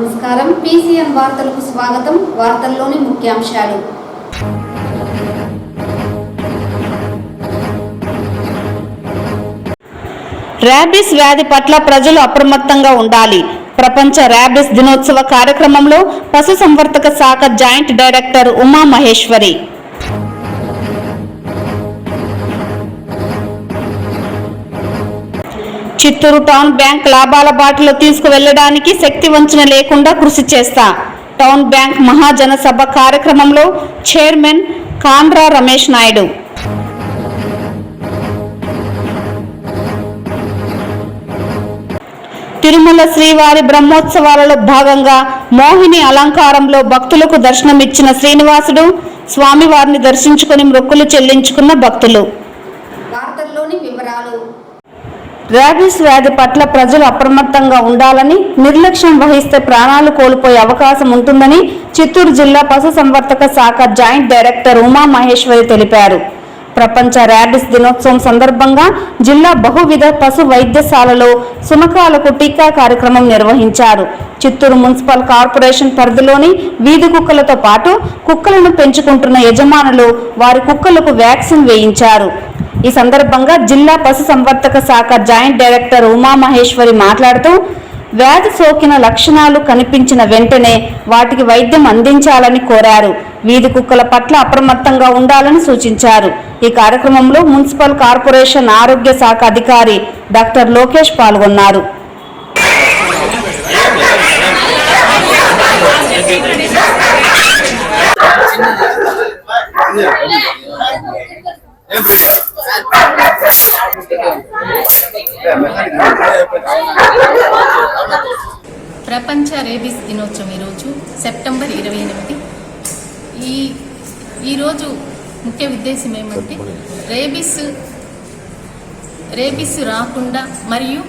నమస్కారం పీసీఎన్ వార్తలకు స్వాగతం. వార్తల్లోని ముఖ్యాంశాలు. ర్యాబీస్ వ్యాధి పట్ల ప్రజలు అప్రమత్తంగా ఉండాలి. ప్రపంచ ర్యాబీస్ దినోత్సవ కార్యక్రమంలో పశుసంవర్ధక శాఖ joint director Uma Maheshwari. Chittoor town bank లాభాల బాటలో తీసుకువెళ్లడానికి శక్తి వంచన లేకుండా కృషి చేస్తా. టౌన్ బ్యాంక్ మహాజన సభ కార్యక్రమంలో చైర్మన్ కాండ్రా రమేష్ నాయుడు. తిరుమల శ్రీవారి బ్రహ్మోత్సవాలలో భాగంగా మోహిని అలంకారంలో భక్తులకు దర్శనమిచ్చిన శ్రీనివాసుడు స్వామివారిని దర్శించుకుని మొక్కులు చెల్లించుకున్న భక్తులు. వార్తల్లోని వివరాలు. ర్యాబీస్ వ్యాధి పట్ల ప్రజలు అప్రమత్తంగా ఉండాలని, నిర్లక్ష్యం వహిస్తే ప్రాణాలు కోల్పోయే అవకాశం ఉంటుందని చిత్తూరు జిల్లా పశుసంవర్ధక శాఖ జాయింట్ డైరెక్టర్ ఉమా మహేశ్వరి తెలిపారు. ప్రపంచ ర్యాబీస్ దినోత్సవం సందర్భంగా జిల్లా బహువిధ పశు వైద్యశాలలో సునకాలకు టీకా కార్యక్రమం నిర్వహించారు. చిత్తూరు మున్సిపల్ కార్పొరేషన్ పరిధిలోని వీధి కుక్కలతో పాటు కుక్కలను పెంచుకుంటున్న యజమానులు వారి కుక్కలకు వ్యాక్సిన్ వేయించారు. ఈ సందర్భంగా జిల్లా పశుసంవర్ధక శాఖ జాయింట్ డైరెక్టర్ ఉమా మహేశ్వరి మాట్లాడుతూ, వ్యాధి సోకిన లక్షణాలు కనిపించిన వెంటనే వాటికి వైద్యం అందించాలని కోరారు. వీధి కుక్కల పట్ల అప్రమత్తంగా ఉండాలని సూచించారు. ఈ కార్యక్రమంలో మున్సిపల్ కార్పొరేషన్ ఆరోగ్య శాఖ అధికారి డాక్టర్ లోకేష్ పాల్గొన్నారు. ప్రపంచ రేబీస్ దినోత్సవం ఈరోజు సెప్టెంబర్ 28. ఈరోజు ముఖ్య ఉద్దేశం ఏమంటే రేబీస్ రాకుండా మరియు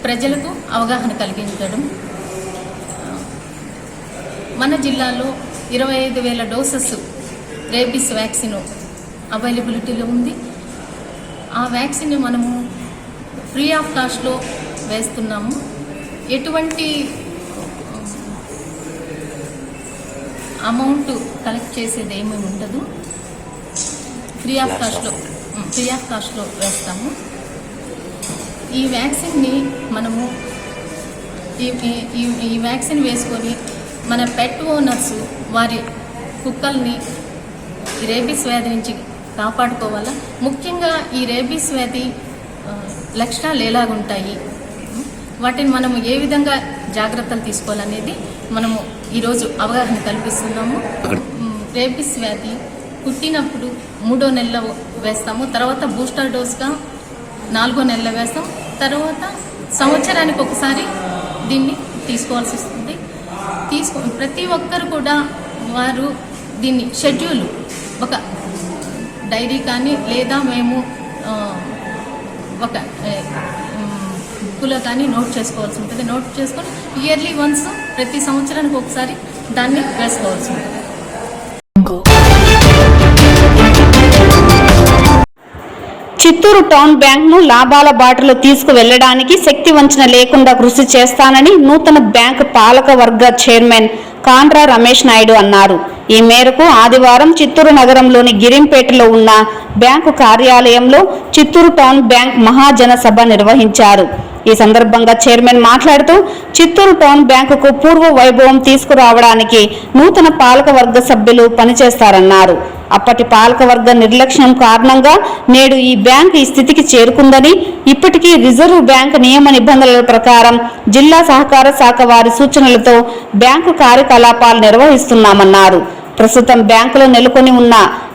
ప్రజలకు అవగాహన కలిగించడం. మన జిల్లాలో 25,000 డోసెస్ రేబీస్ వ్యాక్సిన్ అవైలబిలిటీలో ఉంది. ఆ వ్యాక్సిన్ మనము ఫ్రీ ఆఫ్ కాస్ట్లో వేస్తున్నాము. ఎటువంటి అమౌంట్ కలెక్ట్ చేసేది ఏమీ ఉండదు. ఫ్రీ ఆఫ్ కాస్ట్లో వేస్తాము. ఈ వ్యాక్సిన్ని మనము ఈ వ్యాక్సిన్ వేసుకొని మన పెట్ ఓనర్స్ వారి కుక్కల్ని ఈ రేబీస్ వ్యాధి నుంచి కాపాడుకోవాలా. ముఖ్యంగా ఈ రేబీస్ వ్యాధి లక్షణాలు ఎలాగుంటాయి, వాటిని మనము ఏ విధంగా జాగ్రత్తలు తీసుకోవాలనేది మనము ఈరోజు అవగాహన కల్పిస్తున్నాము. రేబీస్ వ్యాధి పుట్టినప్పుడు 3వ నెలలో వేస్తాము, తర్వాత బూస్టర్ డోస్గా 4వ నెలలో వేస్తాం, తర్వాత సంవత్సరానికి ఒకసారి దీన్ని తీసుకోవాల్సి వస్తుంది. ప్రతి ఒక్కరు కూడా వారు దీన్ని షెడ్యూల్ ఒక డైరీ కానీ లేదా మేము ఒక బుక్లో కానీ నోట్ చేసుకోవాల్సి ఉంటుంది. నోట్ చేసుకొని ఇయర్లీ వన్స్ ప్రతి సంవత్సరానికి ఒకసారి దాన్ని వేసుకోవాల్సి ఉంటుంది. చిత్తూరు టౌన్ బ్యాంక్ను లాభాల బాటలో తీసుకువెళ్లడానికి శక్తి వంచన లేకుండా కృషి చేస్తానని నూతన బ్యాంక్ పాలక వర్గ చైర్మన్ కాండ్రా రమేష్ నాయుడు అన్నారు. ఈ మేరకు ఆదివారం చిత్తూరు నగరంలోని గిరింపేటలో ఉన్న బ్యాంకు కార్యాలయంలో చిత్తూరు టౌన్ బ్యాంక్ మహాజన సభ నిర్వహించారు. ఈ సందర్భంగా చైర్మన్ మాట్లాడుతూ, చిత్తూరు టౌన్ బ్యాంకుకు పూర్వ వైభవం తీసుకురావడానికి నూతన పాలకవర్గ సభ్యులు పనిచేస్తారన్నారు. అప్పటి పాలకవర్గ నిర్లక్ష్యం కారణంగా నేడు ఈ బ్యాంకు ఈ స్థితికి చేరుకుందని, ఇప్పటికీ రిజర్వ్ బ్యాంక్ నియమ నిబంధనల ప్రకారం జిల్లా సహకార శాఖ వారి సూచనలతో బ్యాంకు కార్యకలాపాలు నిర్వహిస్తున్నామన్నారు. ప్రస్తుతం బ్యాంకులో నెలకొని ఉన్న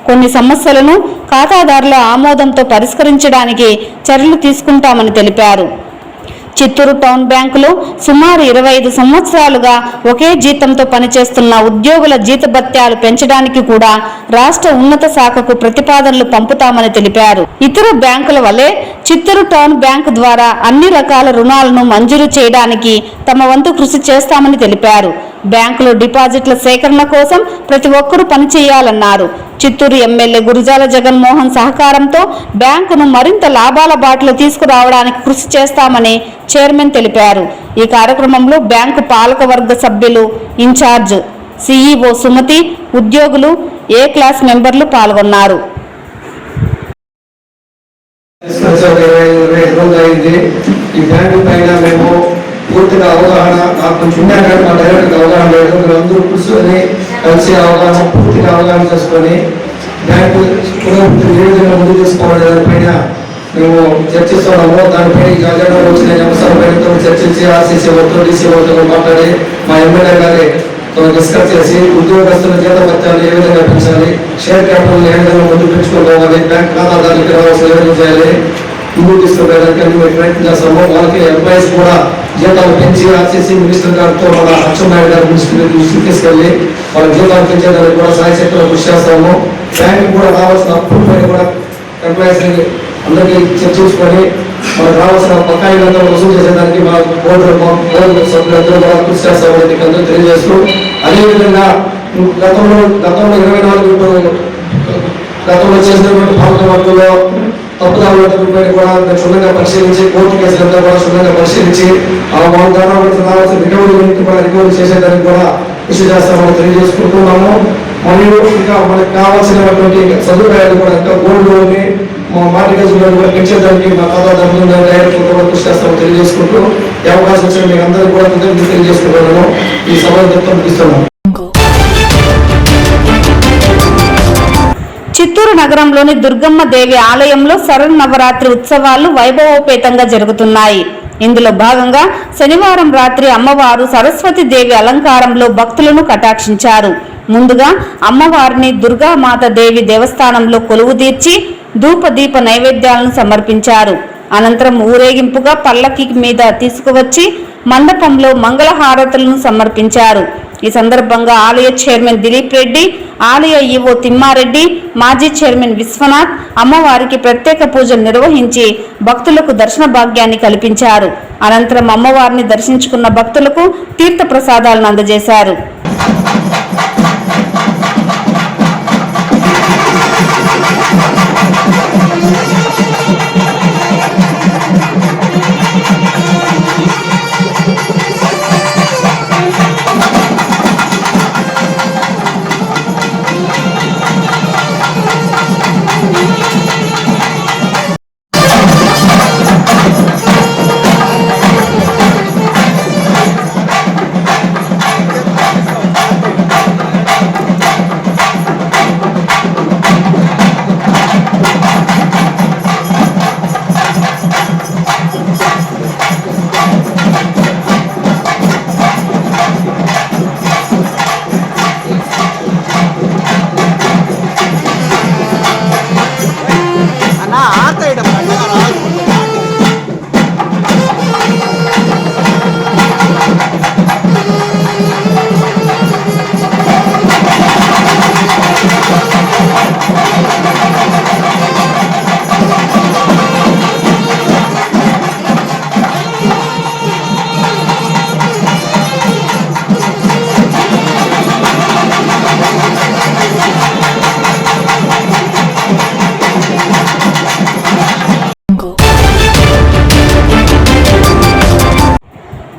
కొన్ని సమస్యలను ఖాతాదారుల ఆమోదంతో పరిష్కరించడానికి చర్యలు తీసుకుంటామని తెలిపారు. చిత్తూరు టౌన్ బ్యాంకులో సుమారు 25 సంవత్సరాలుగా ఒకే జీతంతో పనిచేస్తున్న ఉద్యోగుల జీతభత్యాలు పెంచడానికి కూడా రాష్ట్ర ఉన్నత శాఖకు ప్రతిపాదనలు పంపుతామని తెలిపారు. ఇతర బ్యాంకుల వలె చిత్తూరు టౌన్ బ్యాంకు ద్వారా అన్ని రకాల రుణాలను మంజూరు చేయడానికి తమ వంతు కృషి చేస్తామని తెలిపారు. బ్యాంకులో డిపాజిట్ల సేకరణ కోసం ప్రతి ఒక్కరూ పనిచేయాలన్నారు. చిత్తూరు ఎమ్మెల్యే గురజాల జగన్మోహన్ సహకారంతో బ్యాంకును మరింత లాభాల బాటలో తీసుకురావడానికి కృషి చేస్తామని చైర్మన్ తెలిపారు. ఈ కార్యక్రమంలో బ్యాంకు పాలకవర్గ సభ్యులు, ఇన్ఛార్జ్, సిఈఓ సుమతి, ఉద్యోగులు, ఏ క్లాస్ మెంబర్లు పాల్గొన్నారు. ఈ బ్యాంకు పైన మేము పూర్తిగా అవగాహన, నాకు కొంచెం ఉన్నా కానీ మా డైరెక్ట్గా అవగాహన లేదు. మీరు అందరూ కూర్చొని కలిసి అవగాహన, పూర్తిగా అవగాహన చేసుకొని బ్యాంకు పురోగతి ఏ విధంగా ముందు తీసుకోవాలి దానిపైన మేము చర్చిస్తున్నాము. దానిపై గజాలో వచ్చిన అంశాలపైన చర్చించి ఆర్సీసీ వర్తో, డీసీ వర్తో మాట్లాడి మా ఎమ్మెల్యే గారి డిస్కస్ చేసి ఉద్యోగస్తుల జీతభత్యాలు ఏ విధంగా పెంచాలి, షేర్ క్యాపిటల్ ఏ విధంగా ముందు పెంచుకోవాలి, బ్యాంక్ ఖాతాదారులకి రావాల్సిన ఏ విధంగా చేయాలి, ముందుకు తీసుకుపోయేదానికి మేము ప్రయత్నం చేస్తాము. వాళ్ళకి ఎంప్లాయీస్ కూడా జీతాలు పెంచి ఆర్సీసీ మినిస్టర్ గారితో మన అచ్చెన్నాయుడు గారి దృష్టికి తీసుకెళ్ళి వాళ్ళ జీతాలు పెంచేదానికి కూడా సాయశక్తిలో కృషి చేస్తాము. బ్యాంక్ కూడా రావాల్సిన అప్పుల పైన కూడా ఎంప్లాయీస్ అందరికీ చర్చించుకొని మనకు రావాల్సిన బకాయిలంతా వసూలు చేసేదానికి మా బోర్డు సభ్యులందరూ కూడా కృషి చేస్తామని అందరూ తెలియజేస్తూ, అదేవిధంగా గతంలో 24 గతంలో చేసినటువంటి పాలక వర్గంలో తప్పుదారులపై కూడా క్షుణ్ణంగా పరిశీలించి, కోర్టు కేసులంతా కూడా క్షుణ్ణంగా పరిశీలించి వాళ్ళ ద్వారా రావాల్సిన రికవరీ చేసేదానికి కూడా కృషి చేస్తామని తెలియజేసుకుంటున్నాము. మరియు ఇంకా మనకు కావాల్సినటువంటి సదుపాయాలు కూడా ఇంకా గోల్డ్ లోని మార్టిగేజ్ లోన్ కూడా పెంచేదానికి మా ఖాతాదారులు డైరెక్ట్ కూడా కృషి చేస్తామని తెలియజేసుకుంటూ ఈ అవకాశం వచ్చిన మీకు అందరికీ కూడా తెలియజేసుకుంటున్నాను. ఈ సభ ఇస్తున్నాను. చిత్తూరు నగరంలోని దుర్గమ్మ దేవి ఆలయంలో శరన్నవరాత్రి ఉత్సవాలు వైభవోపేతంగా జరుగుతున్నాయి. ఇందులో భాగంగా శనివారం రాత్రి అమ్మవారు సరస్వతి దేవి అలంకారంలో భక్తులను కటాక్షించారు. ముందుగా అమ్మవారిని దుర్గామాత దేవి దేవస్థానంలో కొలువుదీర్చి ధూపదీప నైవేద్యాలను సమర్పించారు. అనంతరం ఊరేగింపుగా పల్లకి మీద తీసుకువచ్చి మండపంలో మంగళహారతులను సమర్పించారు. ఈ సందర్భంగా ఆలయ చైర్మన్ దిలీప్ రెడ్డి, ఆలయ ఈవో తిమ్మారెడ్డి, మాజీ చైర్మన్ విశ్వనాథ్ అమ్మవారికి ప్రత్యేక పూజలు నిర్వహించి భక్తులకు దర్శన భాగ్యాన్ని కల్పించారు. అనంతరం అమ్మవారిని దర్శించుకున్న భక్తులకు తీర్థ ప్రసాదాలను అందజేశారు.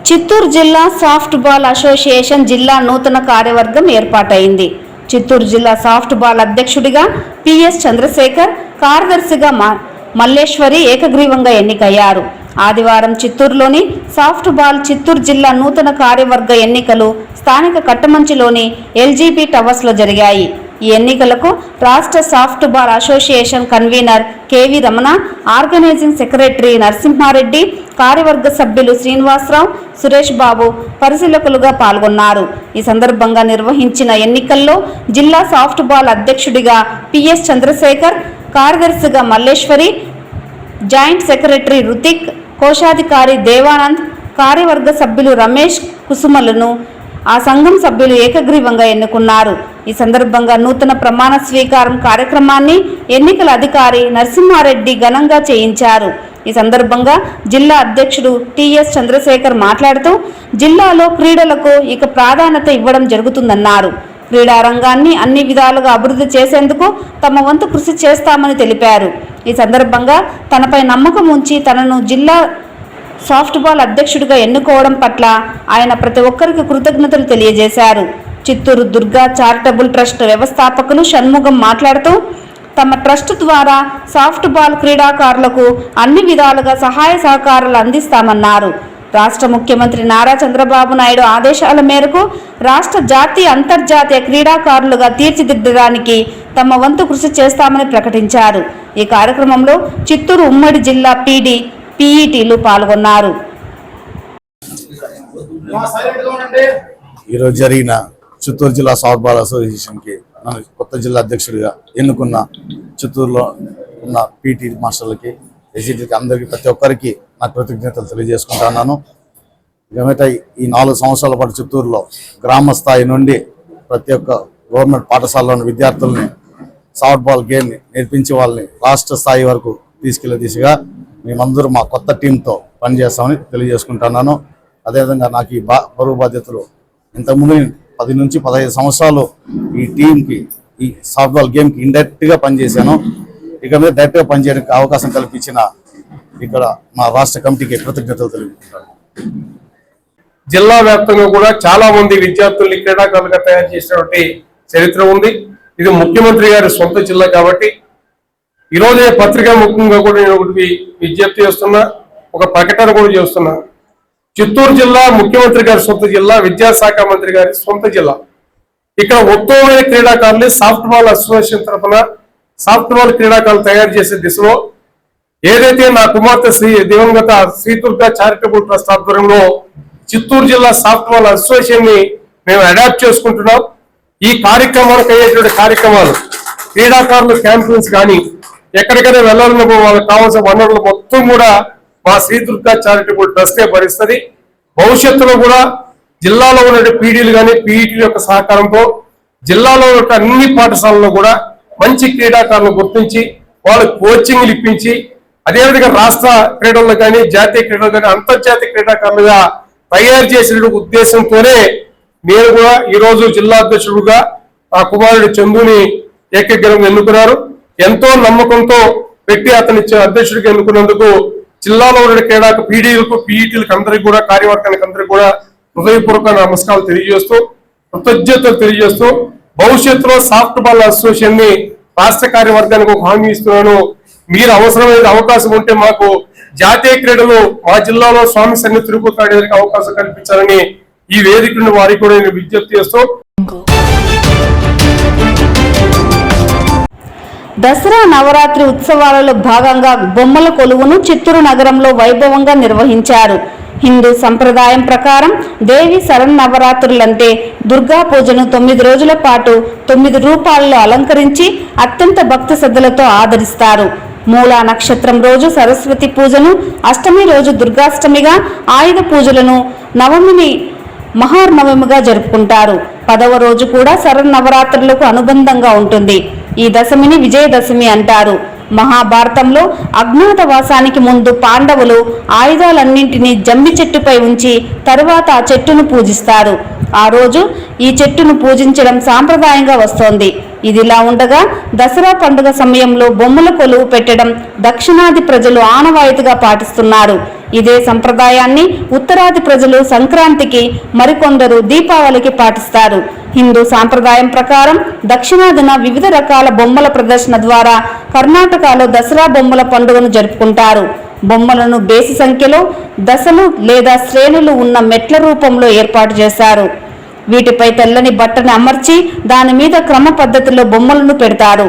చిత్తూరు జిల్లా సాఫ్ట్ బాల్ అసోసియేషన్ జిల్లా నూతన కార్యవర్గం ఏర్పాటైంది. చిత్తూరు జిల్లా సాఫ్ట్ బాల్ అధ్యక్షుడిగా పిఎస్ చంద్రశేఖర్, కార్యదర్శిగా మల్లేశ్వరి ఏకగ్రీవంగా ఎన్నికయ్యారు. ఆదివారం చిత్తూరులోని సాఫ్ట్ బాల్ చిత్తూరు జిల్లా నూతన కార్యవర్గ ఎన్నికలు స్థానిక కట్టమంచిలోని ఎల్జీబీ టవర్స్లో జరిగాయి. ఈ ఎన్నికలకు రాష్ట్ర softball association convener KV Ramana, organising secretary Narasimhareddy, కార్యవర్గ సభ్యులు శ్రీనివాసరావు, సురేష్ బాబు పరిశీలకులుగా పాల్గొన్నారు. ఈ సందర్భంగా నిర్వహించిన ఎన్నికల్లో జిల్లా సాఫ్ట్ బాల్ అధ్యక్షుడిగా పిఎస్ చంద్రశేఖర్, కార్యదర్శిగా మల్లేశ్వరి, జాయింట్ సెక్రటరీ రుతిక్, కోశాధికారి దేవానంద్, కార్యవర్గ సభ్యులు రమేష్, కుసుమలను ఆ సంఘం సభ్యులు ఏకగ్రీవంగా ఎన్నుకున్నారు. ఈ సందర్భంగా నూతన ప్రమాణ స్వీకారం కార్యక్రమాన్ని ఎన్నికల అధికారి నరసింహారెడ్డి ఘనంగా చేయించారు. ఈ సందర్భంగా జిల్లా అధ్యక్షుడు టిఎస్ చంద్రశేఖర్ మాట్లాడుతూ జిల్లాలో క్రీడలకు ఇక ప్రాధాన్యత ఇవ్వడం జరుగుతుందన్నారు. క్రీడా రంగాన్ని అన్ని విధాలుగా అభివృద్ధి చేసేందుకు తమ వంతు కృషి చేస్తామని తెలిపారు. ఈ సందర్భంగా తనపై నమ్మకం ఉంచి తనను జిల్లా సాఫ్ట్బాల్ అధ్యక్షుడిగా ఎన్నుకోవడం పట్ల ఆయన ప్రతి ఒక్కరికి కృతజ్ఞతలు తెలియజేశారు. చిత్తూరు దుర్గా చారిటబుల్ ట్రస్ట్ వ్యవస్థాపకులు షణ్ముగం మాట్లాడుతూ తమ ట్రస్ట్ ద్వారా సాఫ్ట్బాల్ క్రీడాకారులకు అన్ని విధాలుగా సహాయ సహకారాలు అందిస్తామన్నారు. రాష్ట్ర ముఖ్యమంత్రి నారా చంద్రబాబు నాయుడు ఆదేశాల మేరకు రాష్ట్ర జాతీయ అంతర్జాతీయ క్రీడాకారులుగా తీర్చిదిద్దడానికి తమ వంతు కృషి చేస్తామని ప్రకటించారు. ఈ కార్యక్రమంలో చిత్తూరు ఉమ్మడి జిల్లా పీఈటీలు పాల్గొన్నారు. ఈరోజు జరిగిన చిత్తూరు జిల్లా సాఫ్ట్బాల్ అసోసియేషన్కి నన్ను కొత్త జిల్లా అధ్యక్షుడిగా ఎన్నుకున్న చిత్తూరులో ఉన్న పీటీ మాస్టర్లకి, ఎస్జిటికి అందరికీ ప్రతి ఒక్కరికి నా కృతజ్ఞతలు తెలియజేసుకుంటున్నాను. ఏమైతే ఈ 4 సంవత్సరాల పాటు చిత్తూరులో గ్రామ స్థాయి నుండి ప్రతి ఒక్క గవర్నమెంట్ పాఠశాలలోని విద్యార్థుల్ని సాఫ్ట్బాల్ గేమ్ని నేర్పించే వాళ్ళని రాష్ట్ర స్థాయి వరకు తీసుకెళ్లే దిశగా మేమందరూ మా కొత్త టీంతో పనిచేస్తామని తెలియజేసుకుంటున్నాను. అదేవిధంగా నాకు ఈ బరువు బాధ్యతలు ఇంతకుముందు 10 నుంచి 15 సంవత్సరాలు ఈ టీంకి, ఈ సాఫ్ట్బాల్ గేమ్కి ఇండైరెక్ట్గా పనిచేశాను. ఇక మీద డైరెక్ట్గా పనిచేయడానికి అవకాశం కల్పించిన ఇక్కడ మా రాష్ట్ర కమిటీకి కృతజ్ఞతలు తెలుపుకుంటాను. జిల్లా వ్యాప్తంగా కూడా చాలా మంది విద్యార్థుల్ని క్రీడాకారులుగా తయారు చేసినటువంటి చరిత్ర ఉంది. ఇది ముఖ్యమంత్రి గారి సొంత జిల్లా కాబట్టి ఈరోజే పత్రికా ముఖ్యంగా కూడా నేను ఒకటి విజ్ఞప్తి చేస్తున్నా, ఒక ప్రకటన కూడా చేస్తున్నా. చిత్తూరు జిల్లా ముఖ్యమంత్రి గారి సొంత జిల్లా, విద్యాశాఖ మంత్రి గారి సొంత జిల్లా. ఇక్కడ ఉత్తమమైన క్రీడాకారులు సాఫ్ట్బాల్ అసోసియేషన్ తరఫున సాఫ్ట్బాల్ క్రీడాకారులు తయారు చేసే దిశలో ఏదైతే నా కుమార్తె దివంగత శ్రీ దుర్గా చారిటబుల్ ట్రస్ట్ ఆధ్వర్యంలో చిత్తూరు జిల్లా సాఫ్ట్బాల్ అసోసియేషన్ ని మేము అడాప్ట్ చేసుకుంటున్నాం. ఈ కార్యక్రమాలకు అయ్యేటువంటి కార్యక్రమాలు, క్రీడాకారులు క్యాంపెయిన్స్ కానీ ఎక్కడికైనా వెళ్ళాలన్న వాళ్ళకి కావాల్సిన వనరులు మొత్తం కూడా మా శ్రీ దుర్గా చారిటబుల్ ట్రస్టే భరిస్తుంది. భవిష్యత్తులో కూడా జిల్లాలో ఉన్న పీడీలు కానీ పీఈటీల యొక్క సహకారంతో జిల్లాలో ఉన్న అన్ని పాఠశాలల్లో కూడా మంచి క్రీడాకారులను గుర్తించి వాళ్ళకి కోచింగ్లు ఇప్పించి అదేవిధంగా రాష్ట్ర క్రీడల్లో కానీ జాతీయ క్రీడలు కానీ అంతర్జాతీయ క్రీడాకారులుగా తయారు చేసిన ఉద్దేశంతోనే నేను కూడా ఈరోజు జిల్లా అధ్యక్షుడుగా ఆ కుమారుడు చందుని ఏకగ్రీవంగా ఎన్నుకున్నారు. ఎంతో నమ్మకంతో పెట్టి అతని అధ్యక్షుడిగా ఎన్నుకున్నందుకు జిల్లాలో ఉన్న క్రీడా పీడీలకు పీఈటీలకు అందరికీ కూడా కార్యవర్గానికి అందరికీ కూడా హృదయపూర్వక నమస్కారాలు తెలియజేస్తూ కృతజ్ఞతలు తెలియజేస్తూ భవిష్యత్తులో సాఫ్ట్బాల్ అసోసియేషన్ ని రాష్ట్ర కార్యవర్గానికి ఒక హామీ ఇస్తున్నాను. మీరు అవసరమైన అవకాశం ఉంటే మాకు జాతీయ క్రీడలు మా జిల్లాలో స్వామి సన్నిధి తిరుపతి ఆడేందుకు అవకాశం కల్పించాలని ఈ వేదికను వారికి కూడా నేను విజ్ఞప్తి చేస్తూ దసరా నవరాత్రి ఉత్సవాలలో భాగంగా బొమ్మల కొలువును చిత్తూరు నగరంలో వైభవంగా నిర్వహించారు. హిందూ సంప్రదాయం ప్రకారం దేవి శరన్నవరాత్రులంటే దుర్గా పూజను 9 రోజుల పాటు 9 రూపాల్లో అలంకరించి అత్యంత భక్తి శ్రద్ధలతో ఆదరిస్తారు. మూలా నక్షత్రం రోజు సరస్వతి పూజను, అష్టమి రోజు దుర్గాష్టమిగా, ఆయుధ పూజలను, నవమిని మహానవమిగా జరుపుకుంటారు. 10వ రోజు కూడా శరన్నవరాత్రులకు అనుబంధంగా ఉంటుంది. ఈ దశమిని విజయదశమి అంటారు. మహాభారతంలో అజ్ఞాతవాసానికి ముందు పాండవులు ఆయుధాలన్నింటినీ జంబి చెట్టుపై ఉంచి తరువాత ఆ చెట్టును పూజిస్తారు. ఆ రోజు ఈ చెట్టును పూజించడం సాంప్రదాయంగా వస్తోంది. ఇదిలా ఉండగా దసరా పండుగ సమయంలో బొమ్మల కొలువు పెట్టడం దక్షిణాది ప్రజలు ఆనవాయితీగా పాటిస్తున్నారు. ఇదే సంప్రదాయాన్ని ఉత్తరాది ప్రజలు సంక్రాంతికి, మరికొందరు దీపావళికి పాటిస్తారు. హిందూ సాంప్రదాయం ప్రకారం దక్షిణాదిన వివిధ రకాల బొమ్మల ప్రదర్శన ద్వారా కర్ణాటకలో దసరా బొమ్మల పండుగను జరుపుకుంటారు. బొమ్మలను బేసి సంఖ్యలో దశలు లేదా శ్రేణులు ఉన్న మెట్ల రూపంలో ఏర్పాటు చేశారు. వీటిపై తెల్లని బట్టను అమర్చి దాని మీద క్రమ పద్ధతిలో బొమ్మలను పెడతారు.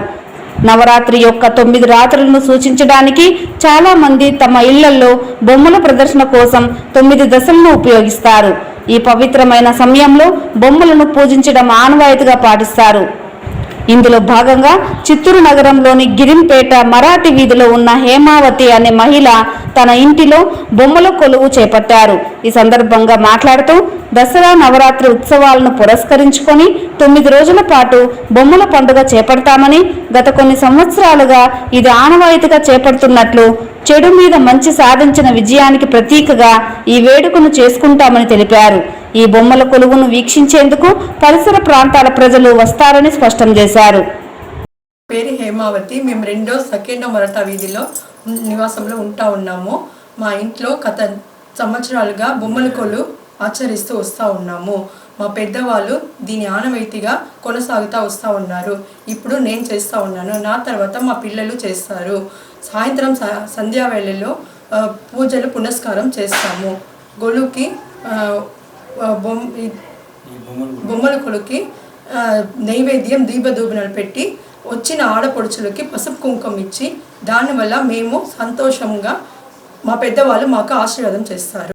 నవరాత్రి యొక్క 9 రాత్రులను సూచించడానికి చాలా మంది తమ ఇళ్లలో బొమ్మల ప్రదర్శన కోసం 9 దశలను ఉపయోగిస్తారు. ఈ పవిత్రమైన సమయంలో బొమ్మలను పూజించడం ఆనవాయితీగా పాటిస్తారు. ఇందులో భాగంగా చిత్తూరు నగరంలోని గిరింపేట మరాఠీ వీధిలో ఉన్న హేమావతి అనే మహిళ తన ఇంటిలో బొమ్మల కొలువు చేపట్టారు. ఈ సందర్భంగా మాట్లాడుతూ దసరా నవరాత్రి ఉత్సవాలను పురస్కరించుకొని 9 రోజుల పాటు బొమ్మల పండుగ చేపడతామని, గత కొన్ని సంవత్సరాలుగా ఇది ఆనవాయితీగా చేపడుతున్నట్లు, చెడు మీద మంచి సాధించిన విజయానికి ప్రతీకగా ఈ వేడుకను చేసుకుంటామని తెలిపారు. ఈ బొమ్మల కొలువును వీక్షించేందుకు పరిసర ప్రాంతాల ప్రజలు వస్తారని స్పష్టం చేశారు. పేరు హేమావతి. మేము సెకండో మరతా వీధిలో నివాసంలో ఉన్నాము. మా ఇంట్లో గత సంవత్సరాలుగా బొమ్మల కొలు ఆచరిస్తూ వస్తూ ఉన్నాము. మా పెద్దవాళ్ళు దీని ఆనవాయితీగా కొనసాగుతూ వస్తూ ఉన్నారు. ఇప్పుడు నేను చేస్తూ ఉన్నాను, నా తర్వాత మా పిల్లలు చేస్తారు. సాయంత్రం సంధ్యావేళలో పూజలు పునస్కారం చేస్తాము. గొలుకి బొమ్మల కొలుకి నైవేద్యం దీపదూపనలు పెట్టి వచ్చిన ఆడపడుచులకి పసుపు కుంకుమ ఇచ్చి, దానివల్ల మేము సంతోషంగా మా పెద్దవాళ్ళు మాకు ఆశీర్వాదం చేస్తారు.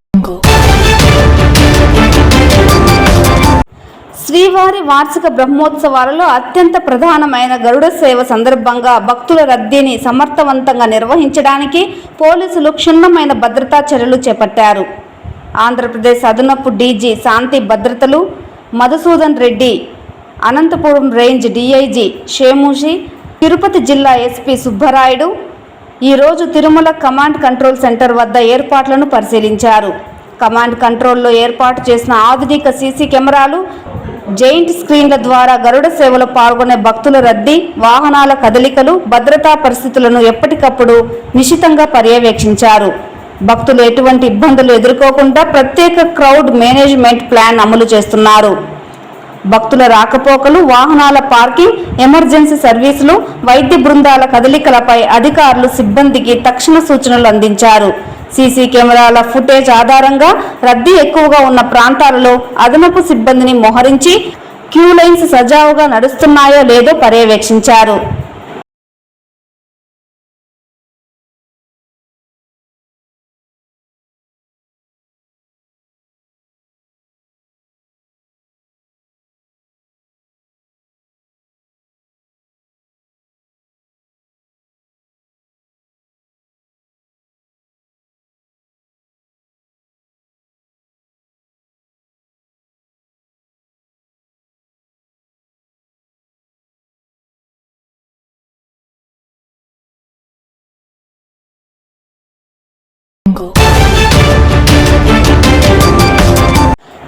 శ్రీవారి వార్షిక బ్రహ్మోత్సవాలలో అత్యంత ప్రధానమైన గరుడ సేవ సందర్భంగా భక్తుల రద్దీని సమర్థవంతంగా నిర్వహించడానికి పోలీసులు క్షుణ్ణమైన భద్రతా చర్యలు చేపట్టారు. ఆంధ్రప్రదేశ్ అదనపు డీజీ శాంతి భద్రతలు మధుసూదన్ రెడ్డి, అనంతపురం రేంజ్ డీఐజీ షేమూషి, తిరుపతి జిల్లా ఎస్పీ సుబ్బరాయుడు ఈరోజు తిరుమల కమాండ్ కంట్రోల్ సెంటర్ వద్ద ఏర్పాట్లను పరిశీలించారు. కమాండ్ కంట్రోల్లో ఏర్పాటు చేసిన ఆధునిక సీసీ కెమెరాలు, జైంట్ స్క్రీన్ల ద్వారా గరుడ సేవలో పాల్గొనే భక్తుల రద్దీ, వాహనాల కదలికలు, భద్రతా పరిస్థితులను ఎప్పటికప్పుడు నిశితంగా పర్యవేక్షించారు. భక్తులు ఎటువంటి ఇబ్బందులు ఎదుర్కోకుండా ప్రత్యేక క్రౌడ్ మేనేజ్మెంట్ ప్లాన్ అమలు చేస్తున్నారు. భక్తుల రాకపోకలు, వాహనాల పార్కింగ్, ఎమర్జెన్సీ సర్వీసులు, వైద్య బృందాల కదలికలపై అధికారులు సిబ్బందికి తక్షణ సూచనలు అందించారు. సీసీ కెమెరాల ఫుటేజ్ ఆధారంగా రద్దీ ఎక్కువగా ఉన్న ప్రాంతాలలో అదనపు సిబ్బందిని మోహరించి క్యూ లైన్స్ సజావుగా నడుస్తున్నాయో లేదో పర్యవేక్షించారు.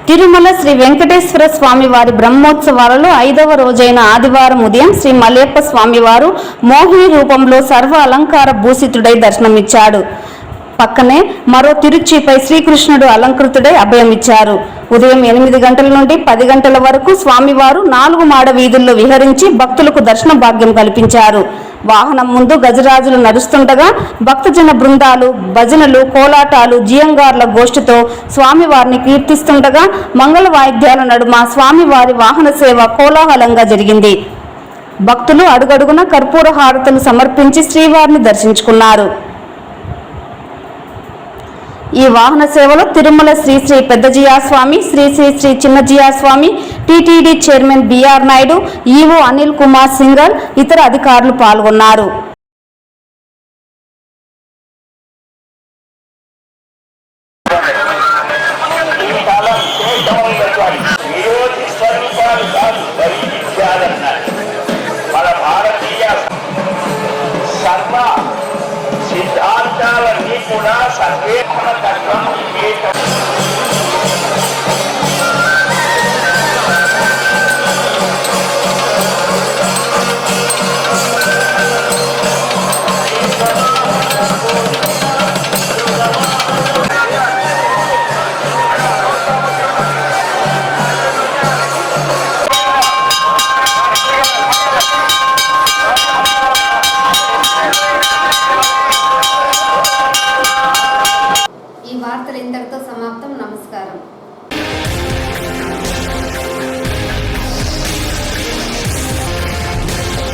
తిరుమల శ్రీ వెంకటేశ్వర స్వామి వారి బ్రహ్మోత్సవాలలో 5వ రోజైన ఆదివారం ఉదయం శ్రీ మలయప్ప స్వామివారు మోహిని రూపంలో సర్వ అలంకార భూషితుడై దర్శనమిచ్చాడు. పక్కనే మరో తిరుచిపై శ్రీకృష్ణుడు అలంకృతుడై అభయమిచ్చారు. ఉదయం 8 గంటల నుండి 10 గంటల వరకు స్వామివారు 4 మాడ వీధుల్లో విహరించి భక్తులకు దర్శన భాగ్యం కల్పించారు. వాహనం ముందు గజరాజులు నడుస్తుండగా భక్తజన బృందాలు, భజనలు, కోలాటాలు, జియంగార్ల గోష్ఠితో స్వామివారిని కీర్తిస్తుండగా మంగళ వాయిద్యాల నడుమ స్వామివారి వాహన సేవ కోలాహలంగా జరిగింది. భక్తులు అడుగడుగున కర్పూర హారతులు సమర్పించి శ్రీవారిని దర్శించుకున్నారు. ఈ వాహన సేవలో Tirumala Sri Sri Peddajiyaswami, Sri Sri Sri Chinnajiyaswami, TTD chairman BR Naidu, EO Anil Kumar Singhal, ఇతర అధికారులు పాల్గొన్నారు. సిద్ధాంతాలన్నీ కూడా సర్వేక్షణ తత్వం ఈ వార్తలు ఇంతటితో సమాప్తం. నమస్కారం.